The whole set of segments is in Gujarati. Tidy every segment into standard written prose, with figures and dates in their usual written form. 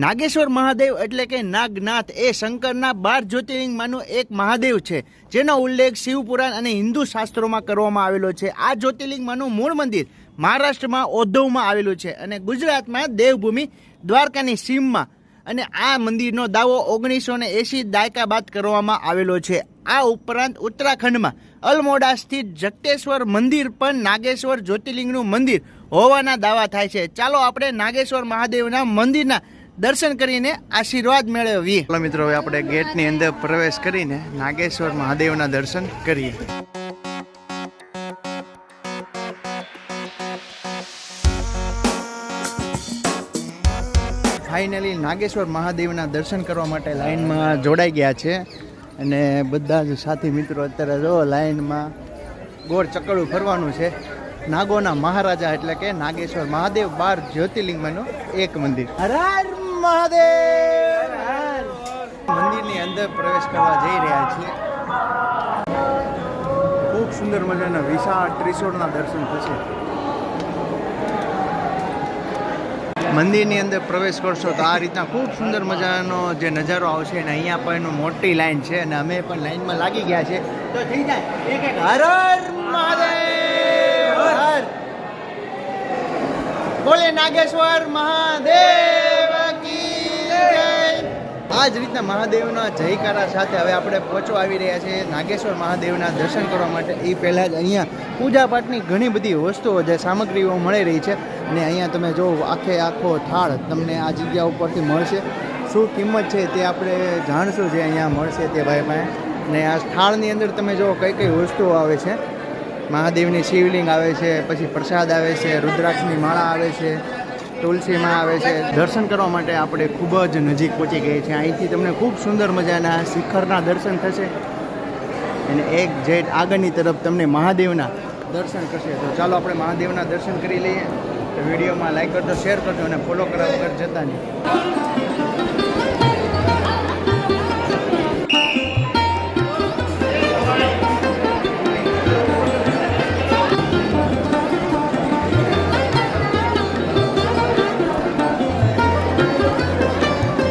નાગેશ્વર મહાદેવ એટલે કે નાગનાથ એ શંકરના 12 જ્યોતિર્લિંગમાંનું એક મહાદેવ છે, જેનો ઉલ્લેખ શિવપુરાણ અને હિન્દુ શાસ્ત્રોમાં કરવામાં આવેલો છે. આ જ્યોતિર્લિંગમાંનું મૂળ મંદિર મહારાષ્ટ્રમાં ઓધવમાં આવેલું છે અને ગુજરાતમાં દેવભૂમિ દ્વારકાની સીમમાં. અને આ મંદિરનો દાવો 1980 દાયકા બાદ કરવામાં આવેલો છે. આ ઉપરાંત ઉત્તરાખંડમાં અલમોડા સ્થિત જગતેશ્વર મંદિર પણ નાગેશ્વર જ્યોતિર્લિંગનું મંદિર હોવાના દાવા થાય છે. ચાલો આપણે નાગેશ્વર મહાદેવના મંદિરના દર્શન કરીને આશીર્વાદ મેળવીએ. ચાલો મિત્રો, હવે આપણે ગેટની અંદર પ્રવેશ કરીને નાગેશ્વર મહાદેવના દર્શન કરીએ. ફાઇનલી નાગેશ્વર મહાદેવના દર્શન કરવા માટે લાઈનમાં જોડાઈ ગયા છે અને બધા જ સાથી મિત્રો અત્યારે જો લાઈનમાં ગોળ ચકડું ફરવાનું છે. નાગોના મહારાજા એટલે કે નાગેશ્વર મહાદેવ 12 જ્યોતિર્લિંગમાંનું એક મંદિર. હર હર મહાદેવ. મંદિરની અંદર પ્રવેશ કરવા જઈ રહ્યા છીએ. ખૂબ સુંદર મજાના વિશાળ ત્રિશૂળના દર્શન થશે. મંદિરની અંદર પ્રવેશ કરશો તો આ રીતના ખૂબ સુંદર મજાનો જે નજારો આવશે અને અહીંયા પણ મોટી લાઈન છે અને અમે પણ લાઈનમાં લાગી ગયા છે. તો થઈ જાય એક હર હર મહાદેવ. હર બોલે નાગેશ્વર મહાદેવ કી જય. આ જ રીતના મહાદેવના જયકારા સાથે હવે આપણે પહોંચવા આવી રહ્યા છીએ નાગેશ્વર મહાદેવના દર્શન કરવા માટે. એ પહેલાં જ અહીંયા પૂજાપાઠની ઘણી બધી વસ્તુઓ જે સામગ્રીઓ મળી રહી છે અને અહીંયા તમે જો આખો થાળ તમને આ જગ્યા ઉપરથી મળશે. શું કિંમત છે તે આપણે જાણશું જે અહીંયા મળશે તે ભાઈ પાસે. અને આ થાળની અંદર તમે જો કઈ કઈ વસ્તુઓ આવે છે. મહાદેવની શિવલિંગ આવે છે, પછી પ્રસાદ આવે છે, રુદ્રાક્ષની માળા આવે છે, તુલસીમાં આવે છે. દર્શન કરવા માટે આપણે ખૂબ જ નજીક પહોંચી ગઈ છે. અહીંથી તમને ખૂબ સુંદર મજાના શિખરના દર્શન થશે અને એક જેટ આગળની તરફ તમને મહાદેવના દર્શન કરશે. તો ચાલો આપણે મહાદેવના દર્શન કરી લઈએ. તો વિડીયોમાં લાઈક કરજો, શેર કરજો અને ફોલો કરવા વગર જતા નહીં.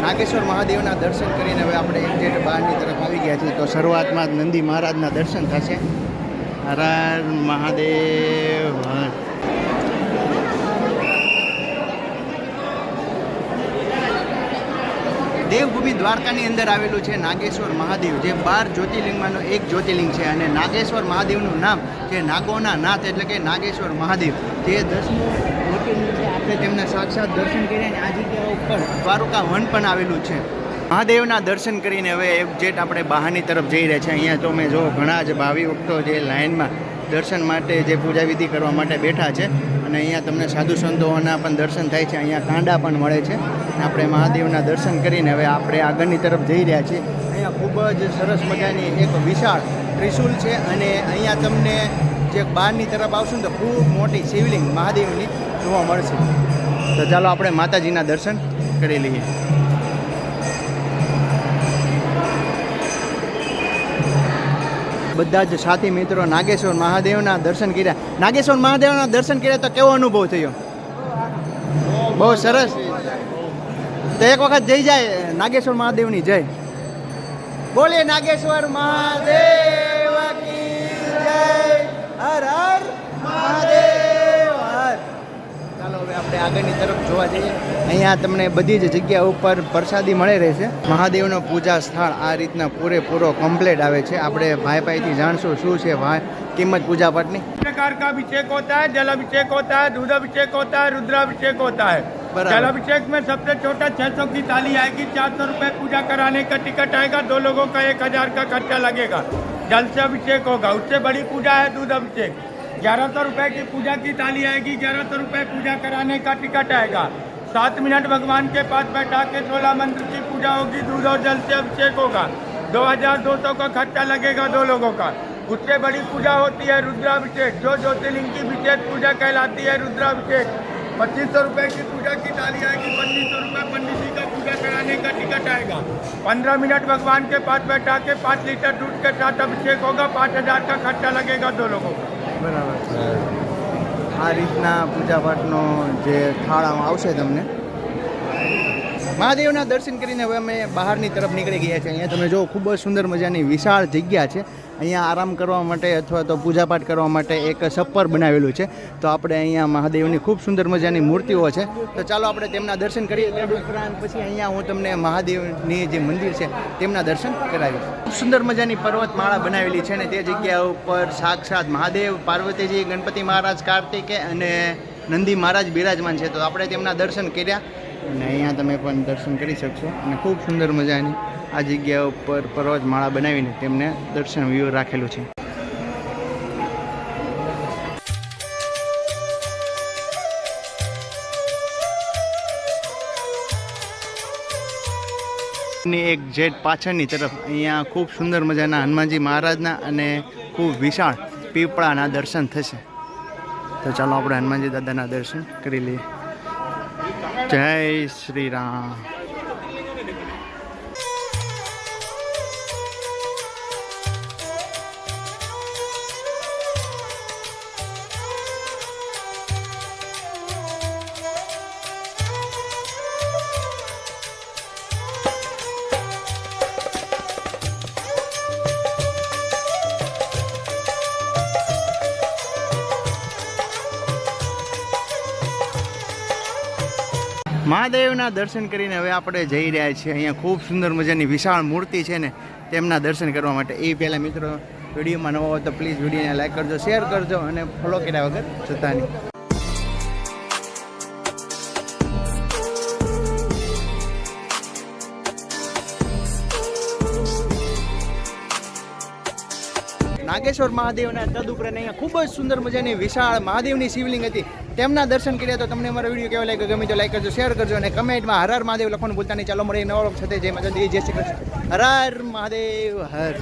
નાગેશ્વર મહાદેવના દર્શન કરીને હવે આપણે એક્ઝેક્ટ બહારની તરફ આવી ગયા છીએ. તો શરૂઆતમાં જ નંદી મહારાજના દર્શન થશે. હર હર મહાદેવ. દેવભૂમિ દ્વારકાની અંદર આવેલું છે નાગેશ્વર મહાદેવ, જે 12 જ્યોતિર્લિંગમાંનું એક જ્યોતિર્લિંગ છે. અને નાગેશ્વર મહાદેવનું નામ જે નાગોના નાથ એટલે કે નાગેશ્વર મહાદેવ, જે 10મું જ્યોતિર્લિંગ છે. આપણે તેમના સાક્ષાત દર્શન કર્યા અને આ જગ્યા ઉપર દ્વારકા વન પણ આવેલું છે. મહાદેવના દર્શન કરીને હવે એક્ઝેક્ટ આપણે બહારની તરફ જઈ રહ્યા છીએ. અહીંયા તો મેં જો ઘણા જ ભાવિ ભક્તો જે લાઇનમાં દર્શન માટે જે પૂજાવિધિ કરવા માટે બેઠા છે અને અહીંયા તમને સાધુ સંતોના પણ દર્શન થાય છે. અહીંયા કાંડા પણ મળે છે. આપણે મહાદેવના દર્શન કરીને હવે આપણે આગળની તરફ જઈ રહ્યા છીએ. અહીંયા ખૂબ જ સરસ મજાની એક વિશાળ ત્રિશૂલ છે અને અહીંયા તમને જે બહારની તરફ આવશો ને તો ખૂબ મોટી શિવલિંગ મહાદેવની જોવા મળશે. તો ચાલો આપણે માતાજીના દર્શન કરી લઈએ. બધા જ સાથી મિત્રો નાગેશ્વર મહાદેવના દર્શન કર્યા. નાગેશ્વર મહાદેવના દર્શન કર્યા તો કેવો અનુભવ થયો? બહુ સરસ. તો એક વખત જઈ જાય નાગેશ્વર મહાદેવની જય. બોલે નાગેશ્વર મહાદેવ કી જય. હર હર મહાદેવ. હર. ચાલો હવે આપણે આગળની તરફ જોવા જઈએ. અહીંયા તમને બધી જ જગ્યા ઉપર પ્રસાદી મળી રહેશે. મહાદેવનો પૂજા સ્થળ આ રીતના પૂરેપૂરો કમ્પ્લીટ આવે છે. આપણે ભાઈ પાસેથી જાણશું શું છે ભાઈ કિંમત પૂજા પાઠની. प्रकार का अभिषेक होता है, जल अभिषेक होता है, दूध अभिषेक होता है, रुद्राभिषेक होता है. जल अभिषेक में सबसे छोटा 600 की थाली आएगी. 400 रुपए पूजा कराने का टिकट आएगा. 2 लोगों का 1000 का खर्चा लगेगा. जल से अभिषेक होगा. उससे बड़ी पूजा है दूध अभिषेक. 1100 रुपए की पूजा की थाली आएगी. 1100 रुपए पूजा कराने का टिकट आएगा. 7 मिनट भगवान के पास बैठा के 16 मंत्र की पूजा होगी. दूध और जल से अभिषेक होगा. 2200 का खर्चा लगेगा 2 लोगों का. उससे बड़ी पूजा होती है रुद्राभिषेक, जो ज्योतिर्लिंग की विशेष पूजा कहलाती है रुद्राभिषेक. 2500 रुपए की पूजा की थाली आएगी. 2500 रुपए पंडित जी का पूजा कराने का टिकट आएगा. 15 मिनट भगवान के पास बैठा के 5 लीटर दूध के साथ अभिषेक होगा. 5000 का खर्चा लगेगा 2 लोगों को. बराबर. આ રીતના પૂજાપાઠનો જે થાળ આવશે તમને મહાદેવના દર્શન કરીને હવે અમે બહારની તરફ નીકળી ગયા છીએ. અહીંયા તમે જો ખૂબ જ સુંદર મજાની વિશાળ જગ્યા છે. અહીંયા આરામ કરવા માટે અથવા તો પૂજાપાઠ કરવા માટે એક છપ્પર બનાવેલું છે. તો આપણે અહીંયા મહાદેવની ખૂબ સુંદર મજાની મૂર્તિઓ છે. તો ચાલો આપણે તેમના દર્શન કરીએ. તે ઉપરાંત પછી અહીંયા હું તમને મહાદેવની જે મંદિર છે તેમના દર્શન કરાવીશ. ખૂબ સુંદર મજાની પર્વતમાળા બનાવેલી છે ને તે જગ્યા ઉપર સાક્ષાત મહાદેવ, પાર્વતીજી, ગણપતિ મહારાજ, કાર્તિકે અને નંદી મહારાજ બિરાજમાન છે. તો આપણે તેમના દર્શન કર્યા અને અહીંયા તમે પણ દર્શન કરી શકશો. અને ખૂબ સુંદર મજાની આ જગ્યા ઉપર પર્વતમાળા બનાવીને તેમને દર્શન વ્યૂ રાખેલું છે. ની એક જેટ પાછળની તરફ અહીંયા ખૂબ સુંદર મજાના હનુમાનજી મહારાજના અને ખૂબ વિશાળ પીપળાના દર્શન થશે. તો ચાલો આપણે હનુમાનજી દાદાના દર્શન કરી લઈએ. જય શ્રી રામ. મહાદેવના દર્શન કરીને હવે આપણે જઈ રહ્યા છીએ. અહીંયા ખૂબ સુંદર મજાની વિશાળ મૂર્તિ છે ને તેમના દર્શન કરવા માટે. એ પહેલાં મિત્રો વિડીયોમાં નવો હોય તો પ્લીઝ વિડીયોને લાઈક કરજો, શેર કરજો અને ફોલો કર્યા વગર જતા નહીં. નાગેશ્વર મહાદેવના તદ ઉપરાંત અહીંયા ખૂબ જ સુંદર મજાની વિશાળ મહાદેવની શિવલિંગ હતી. તેમના દર્શન કર્યા. તો તમને અમારો વિડીયો કેવો લાગ્યો ગમે તો લાઈક કરજો, શેર કરજો અને કમેન્ટમાં હર હર મહાદેવ લખવાનું ભૂલતા નહીં. ચાલો મળીએ નવા સાથે. જય માતાજી, જય શ્રી કૃષ્ણ. હર હર મહાદેવ હર.